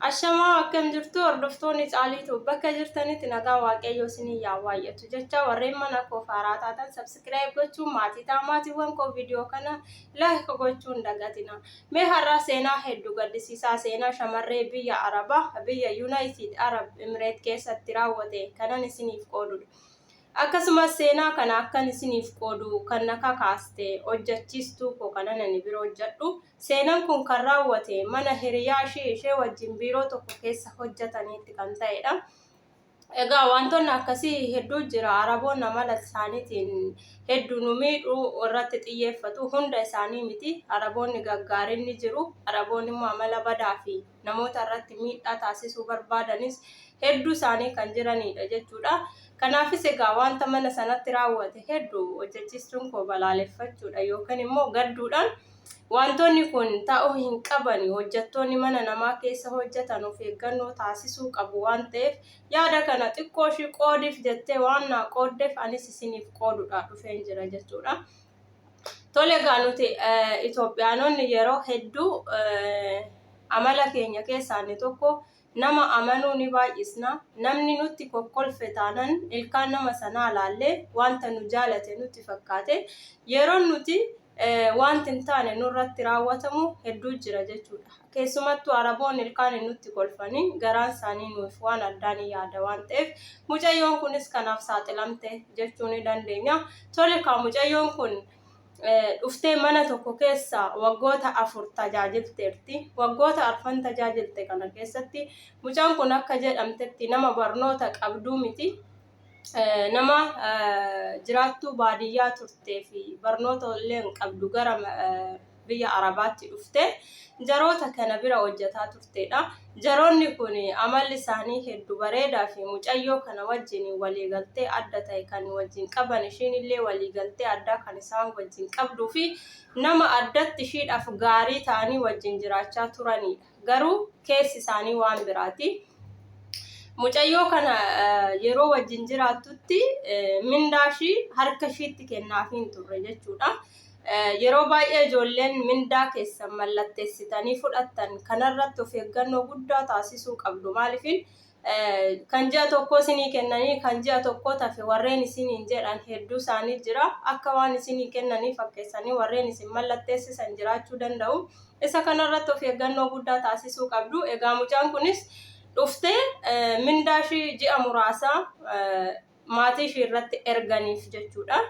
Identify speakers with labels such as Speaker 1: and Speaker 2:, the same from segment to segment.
Speaker 1: Ashamaa akkam jirtu hordoftoonni caaliitu bakka jirtanitti nagaa waaqayyoo isinii yaa waayyatu jecha warreen mana koo haaraa taatan subscribe gochuun maatiiwwan koo viidiyoo kana like gochuun dagatina. Mee har'a seenaa hedduu gaddisiisaa seenaa shamarree biyya Arabaa biyya United Arab Emirates keessatti raawwate kanan isiniif qoodudha. Akkasumas seenaa kana akkan isiniif qoodu kan na kakaaste hojjechiistuu koo kanan ani bira hojjedhu. Seenaan kun kan raawwate mana hiriyaa ishee wajjin biiroo tokko keessa hojjetaniitti kan ta'edha. Egaa wantoonni akkasii hedduu jira. Araboonni amala isaaniitiin hedduu nu miidhuu irratti xiyyeeffatu. Hunda isaanii miti. Araboonni gaggaariin ni jiru. Araboonni immoo amala badaa fi namoota irratti miidhaa taasisuu barbaadanis hedduu isaanii kan jiranidha jechuudha. Kanaafis egaa wanta mana sanatti raawwate hedduu hojjechiistuun koo balaaleffachuudha yookaan immoo gadduudhaan wantoonni kun ta'uu hin qabani. Hojjettoonni mana namaa keessa hojjetan of eeggannoo taasisuu qabu waan ta'eef yaada kana xiqqoo ishii qoodiif jettee waan naa qooddeef anis isiniif qooduudhaan dhufeen jira jechuudha. Tole egaa nuti Itoophiyaanonni yeroo hedduu amala keenya keessaa inni tokko nama amanuu ni baay'isna. Namni nutti kokkolfe taanan ilkaan nama sanaa ilaallee wanta nu jaalate nutti fakkaate yeroo nuti wanti hin taane nurratti raawwatamu hedduu jira jechuudha. Keessumattuu Araboonni ilkaan nutti kolfanii garaan isaanii nuuf waan addaan yaada waan ta'eef mucayyoon kunis kanaaf saaxilamte jechuu ni dandeenya. Tole egaa mucayyoon kun dhuftee mana tokko keessa waggoota 4 tajaajilteerti. Waggoota 4 tajaajilte kana keessatti mucaan kun akka jedhamtetti nama barnoota qabduu miti. Nama jiraattuu baadiyyaa turtee fi barnoota illee hin qabdu gara biyya Arabaatti dhufte jaroota kana bira hojjetaa turtedha. Jaroonni kun amalli isaanii hedduu bareedaa fi mucayyoo kana wajjin waliigaltee adda ta'e kan wajjin qaban ishiin illee waliigaltee addaa kan isaan wajjin qabduu fi nama addatti ishiidhaaf gaarii ta'anii wajjin jiraachaa turanidha. Garuu keessi isaanii waan biraati. Mucayyoo kana yeroo wajjin jiraattutti mindaa ishii harka ishiitti kennaafii hin turre jechuudha. Yeroo baay'ee ijoolleen mindaa keessan mallatteessitanii fudhattan kanarratti of eeggannoo guddaa taasisuu qabdu. Maaliif kan ji'a tokko isinii kennanii kan ji'a tokko tafe warreen isiniin jedhan hedduu isaanii jira. Akka waan isinii kennanii fakkeessanii warreen isin mallatteessisan jiraachuu danda'u. Isa kanarratti of eeggannoo guddaa taasisuu qabdu. Egaa mucaan kunis dhuftee mindaa ishii ji'a muraasa maatii ishii irratti erganiif jechuudha.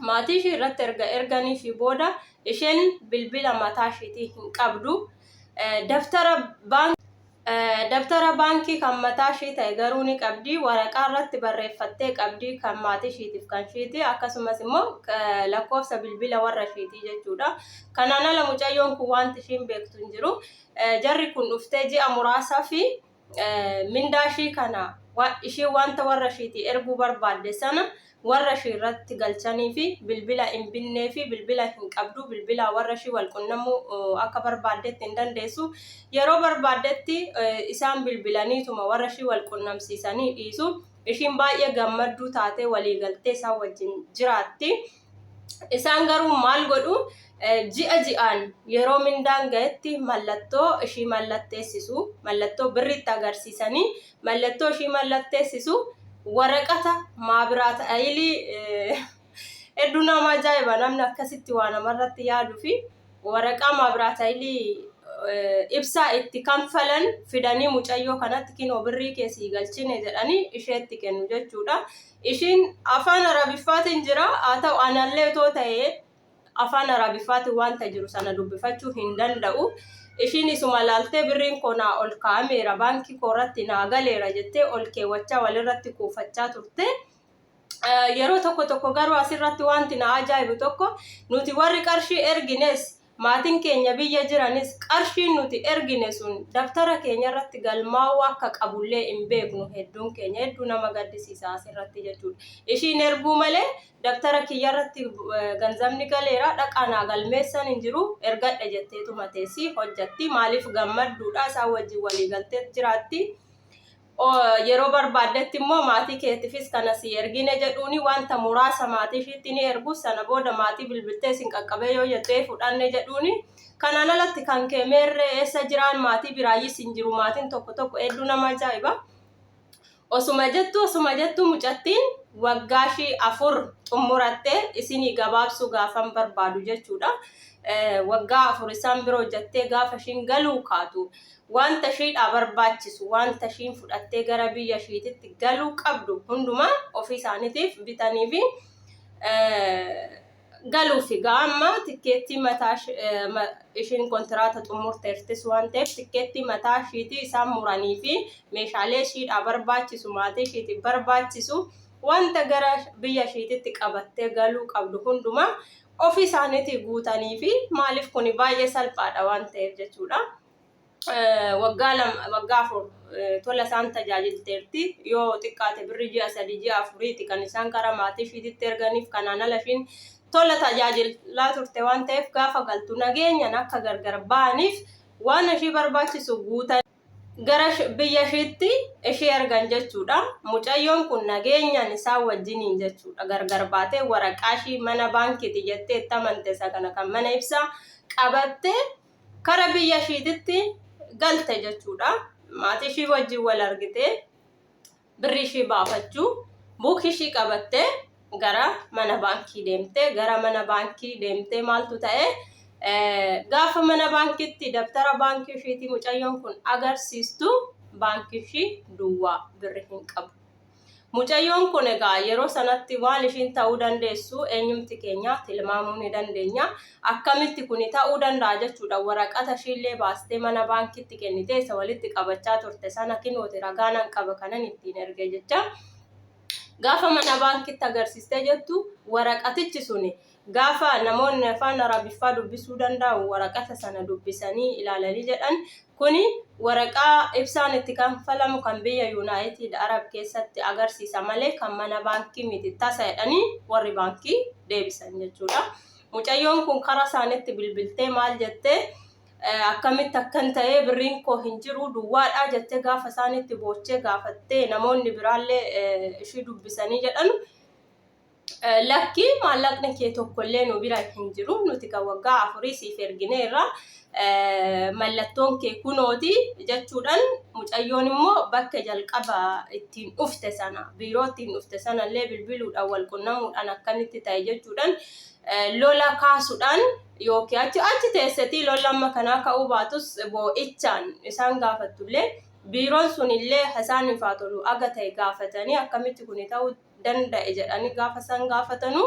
Speaker 1: Maatii ishii irratti erganiif booda isheen bilbila mataa ishiitii hin qabdu. Daftara baankii kan mataa ishii ta'e garuu ni qabdi. Waraqaa irratti barreeffattee qabdi kan maatii ishiitiif kan ishiiti. Akkasumas immoo lakkoofsa bilbila warra ishiitii jechuudha. Kanaan ala mucayyoon kun wanti ishiin beektu hin jiru. Jarri kun dhuftee ji'a muraasaa fi mindaa ishii kana ishii wanta warra ishiitii erguu barbaadde sana warra ishii irratti galchanii fi bilbila hin binnee fi bilbila hin qabdu. Bilbila warra ishii wal qunnamuu akka barbaaddetti hin dandeessu. Yeroo barbaaddetti isaan bilbilaniituma warra ishii wal qunnamsiisanii dhiisu. Ishiin baay'ee gammadduu taatee waliigaltee isaan wajjin jiraatti. Isaan garuu maal godhu? Ji'a ji'aan yeroo mindaan gahetti mallattoo ishii mallatteessisu. Mallattoo birritti agarsiisanii mallattoo ishii mallatteessisu. Waraqata maabiraata ayilii hedduu nama ajaa'iba namni akkasitti waan namarratti yaaduu fi waraqaa maabiraata ayilii ibsaa itti kanfalan fidanii mucayyoo kanatti kinoo birrii keessii galchine jedhanii isheetti kennu jechuudha. Ishiin afaan Arabiffaatiin jira. Haa ta'u anallee otoo ta'ee afaan Arabiffaatiin wanta jiru sana dubbifachuu hin danda'u. Ishiin isuma laaltee birriin koo naa ol kaa'ameera baankii koo irratti naa galeera jettee ol keewwachaa walirratti kuufachaa turte. Yeroo tokko garuu asirratti wanti na ajaa'ibu tokko nuti warri qarshii ergines maatiin keenya biyya jiranis qarshiin nuti ergine sun daftara keenya irratti galmaa'uu akka qabullee hin beeknu hedduun keenya. Hedduu nama gaddisiisa asirratti jechuudha. Ishiin erguu malee daftara kiyya irratti ganzabni galeera dhaqanaa galmeessan hin jiru ergadhe jetteetuma teessii hojjetti. Maaliif gammadduudha isaan wajjin waliigaltee jiraatti. yeroo barbaadetti immoo maatii keetiifis kana si ergine jedhuuni wanta muraasa maatii ishiitti ni ergu sana booda maatii bilbiltee sin qaqqabee yoo jettee fudhanne jedhuuni. Kanaan alatti kan kee meerree eessa jiraan maatii biraayyis hin jiru. Maatiin tokko hedduu nama ajaa'iba. Osuma jettu mucattiin waggaa 4 xumurattee isinii gabaabsuu gaafan barbaadu jechuudha. Waggaa 4 isaan biroo jettee gaafa ishiin galuu kaatu wanta ishiidhaa barbaachisu wanta ishiin fudhattee gara biyya ishiititti galuu qabdu hundumaa ofii isaaniitiif bitanii fi galuufi gaamma tikkeettii mataa ishiin kontiraata xumurteertis waan ta'eef tikkeettii mataa ishiitii isaan muranii fi meeshaalee ishiidhaa barbaachisu maatii ishiitiif barbaachisu wanta gara biyya ishiititti qabattee galuu qabdu hundumaa ofii isaaniitiif guutanii fi maaliif kuni baay'ee salphaadha waan ta'eef jechuudha. Waggaa 4 tola isaan tajaajilteerti yoo xiqqaate birri 3 4 kan isaan gara maatii ishiititti erganiif kanaan ala ishiin tola tajaajilaa turte waan ta'eef gaafa galtu nageenyaan akka gargar ba'aniif waan ishii barbaachisu guutan gara biyya ishiitti ishii ergan jechuudha. Mucayyoon kun nageenyaan isaan wajjiniin jechuudha gargar baatee waraqaa ishii mana baankiiti jettee itti amante isa kana kan mana ibsaa qabattee kara biyya ishiititti galte jechuudha. Maatii ishii wajjin wal argitee birri ishii baafachuu buukii ishii qabattee gara mana baankii deemtee maaltu ta'e gaafa mana baankitti dabtara baankii ishiitii mucayyoon kun agarsiistu baankii ishii duwwaa birri hin qabu. Mucayyoon kun egaa yeroo sanatti waan ishiin ta'uu dandeessu eenyumti keenya tilmaamuu ni dandeenya. Akkamitti kuni ta'uu danda'a jechuudha. Waraqata ishiillee baastee mana baankitti kennitee isa walitti qabachaa turte sana kinooti ragaanan qaba kanan ittiin erge jecha. Gaafa mana baankitti agarsiistee jettu waraqatichi suni gaafa namoonni afaan arabiffaa dubbisuu danda'u waraqata sana dubbisanii ilaalanii jedhan kuni waraqaa ibsaan itti kanfalamu kan biyya Yuunaayitid Arab keessatti agarsiisa malee kan mana baankii miti tasa jedhanii warri baankii deebisan jechuudha. Mucayyoon kun karaa isaanitti bilbiltee maal jettee akkamitti akkan ta'ee birriin koo hin jiru duwwaadha jettee gaafa isaanitti boochee gaafattee namoonni biraallee ishii dubbisanii jedhan lakki maallaqni kee tokkollee nu bira hin jiru nuti kan waggaa 4 siif ergineerra mallattoon kee kunooti jechuudhaan mucayyoon immoo bakka jalqaba ittiin dhufte sana biiroo ittiin dhufte sanallee bilbiluudhaan wal qunnamuudhaan akkanitti ta'e jechuudhaan lola kaasuudhaan yookiin achi teessetii lola amma kanaa ka'uu baatus boo'ichaan isaan gaafattullee biiroon sunillee isaan ifaa tolu aga ta'e gaafatanii akkamitti kuni ta'uu danda'e jedhanii gaafa isaan gaafatanu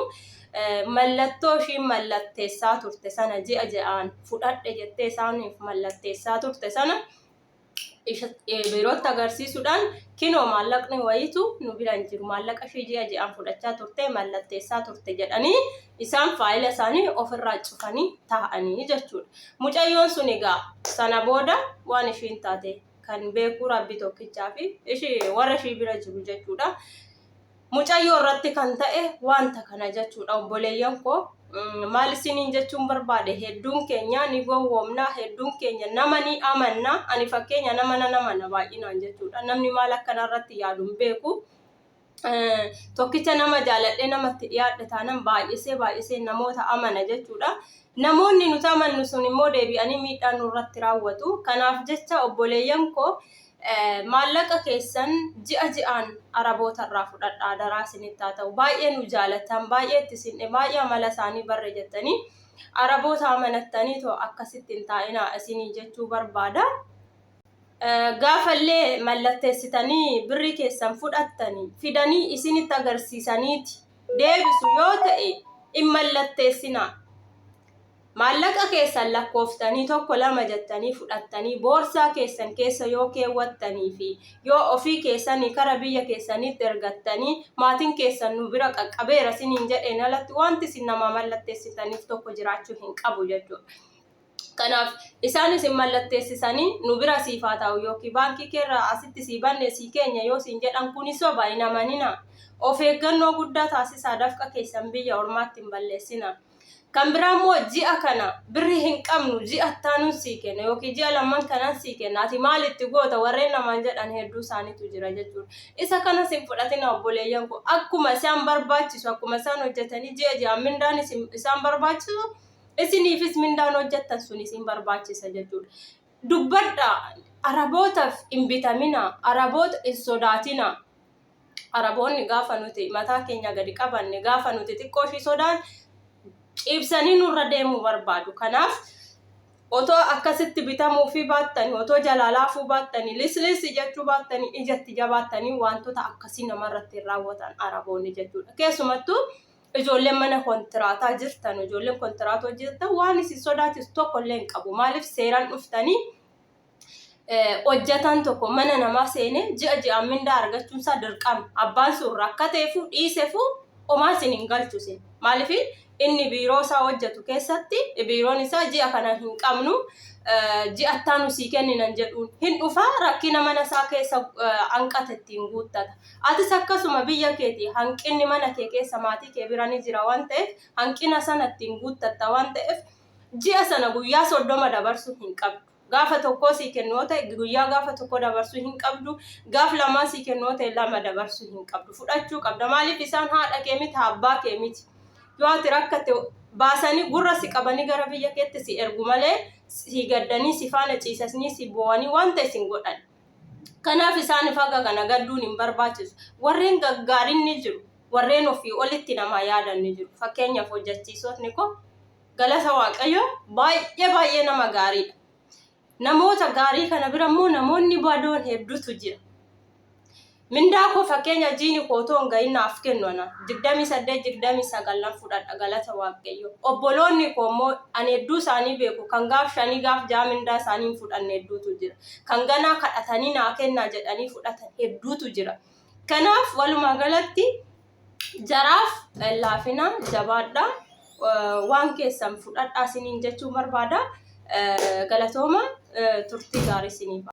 Speaker 1: mallattoo ishiin mallatteessaa turte sana ji'aan fudhadhe jettee isaaniif mallatteessaa turte sana biirootti agarsiisuudhaan kinoo maallaqni wayitu nu bira hin jiru maallaqa ishii ji'aan fudhachaa turte mallatteessaa turte jedhanii isaan faayila isaanii ofirraa cufanii taa'anii jechuudha. Mucayyoon sun egaa sana booda waan ishiin taate kan beekuu rabbi tokkichaa fi ishii warra ishii bira jiru jechuudha. Mucayyoo irratti kan ta'e wanta kana jechuudha. Obboleeyyan koo maal isiniin jechuun barbaade hedduun keenya ni gowwoomna hedduun keenya nama ni amanna ani fakkeenya nama baay'inaan jechuudha. Namni maal akkanarratti yaadu hin beeku. Tokkicha nama jaaladhee namatti dhiyaadhe taanan baay'isee namoota amana jechuudha. Namoonni nuti amannu sun immoo deebi'anii miidhaan nurratti raawwatu. Kanaaf jecha obboleeyyan koo maallaqa keessan ji'aan araboota irraa fudhadhaa daraa isinitti haa ta'u baay'ee nu jaalatan baay'ee itti sinne baay'ee amala isaanii barre jettanii araboota amanattanii too akkasitti hin taa'inaa isinii jechuu barbaada. Gaafallee mallatteessitanii birrii keessan fudhattanii fidanii isinitti agarsiisaniiti deebisu yoo ta'e hin mallatteessinaa. Maallaqa keessan lakkooftanii 1-2 jettanii fudhattanii boorsaa keessan keessa yoo keewwattanii fi yoo ofii keessanii kara biyya keessaniitti ergattanii maatiin keessan nu bira qaqqabeera isiniin jedheen alatti wanti isin nama mallatteessitaniif tokko jiraachuu hin qabu jechuudha. Kanaaf isaan isin mallatteessisanii nu bira siif haa ta'u yookiin baankii keerraa asitti sii banne sii keenya yoo siin jedhan kuni soba hin amanina. Of eeggannoo guddaa taasisaa dafqa keessan biyya ormaatti hin balleessina. kan biramo ji'a kana birri hin qabnu ji'a taanu siikena yookiin ji'a lamman kana siikena ati maalitti goota warreen namaan jedhan hedduu isaaniitu jira jechuudha. Isa kana sin fudhatina obboleeyyan ko akkuma isaan barbaachisu akkuma isaan hojjetanii ji'a mindaan isaan barbaachisu isiniifis mindaan hojjettan sun isin barbaachisa jechuudha. Dubbadha arabootaaf hin bitamina araboota hin sodaatina. Araboonni gaafa nuti mataa keenya gadi qabanne gaafa nuti xiqqoo ishii sodaan ibsanii nurra deemuu barbaadu. Kanaaf otoo akkasitti bitamuu fi baattanii otoo jalaalaafuu baattanii lisliisi jechuu baattanii ijatti jabaattanii wantoota akkasii namarratti raawwatan araboonni jechuudha. Keessumattuu ijoolleen mana kontiraataa jirtan ijoolleen kontiraataa jirtan waan isin sodaachisu tokko illee hin qabu. Maaliif seeraan dhuftanii hojjetan tokko mana namaa seenee ji'a mindaa argachuun isaa dirqama. Abbaan sun rakkateefu dhiiseefu homaa isin hin galchusin. Maaliif inni biiroo isaa hojjetu keessatti biiroon isaa ji'a kana hin qabnu ji'a taanu sii kenninan jedhuun hin dhufaa rakkina mana isaa keessa hanqate ittiin guuttata. Atis akkasuma biyya keetii hanqinni mana kee keessa maatii kee bira ni jira waan ta'eef hanqina sana ittiin guuttatta waan ta'eef ji'a sana guyyaa 30 dabarsuu hin qabdu. Gaafa tokko sii kennoo ta'e guyyaa gaafa tokko dabarsuu hin qabdu. Gaaf lamaa sii kennoo ta'e 2 dabarsuu hin qabdu. Fudhachuu qabda. Maaliif isaan haadha kee miti abbaa kee miti. Yoo ati rakkate baasanii gurra si qabanii gara biyya keetti si ergu malee si gaddanii si faana ciisasanii si boo'anii waan ta'e sin godhan. Kanaaf isaaniif akka kana gadduun hin barbaachisu. Warreen gaggaariin ni jiru. Warreen ofii olitti namaa yaadan ni jiru. Fakkeenyaaf hojjechiisotni ko galata Waaqayyoo baay'ee nama gaariidha. Namoota gaarii kana bira immoo namoonni badoon hedduutu jira. Mindaa koo fakkeenya jiini kootoon ga'inaaf kennuuna 28-29 fudhadha galata Waaqayyoo. Obboloonni koo immoo ani hedduu isaanii beeku kan gaaf 5 gaaf 6 mindaa isaanii fudhanne hedduutu jira. Kan ganaa kadhatanii naa kennaa jedhanii fudhatan hedduutu jira. Kanaaf walumaa galatti jaraaf laafina jabaadha waan keessan fudhadhaa isiniin jechuu barbaada. Galatooma turtii gaarii isiniif.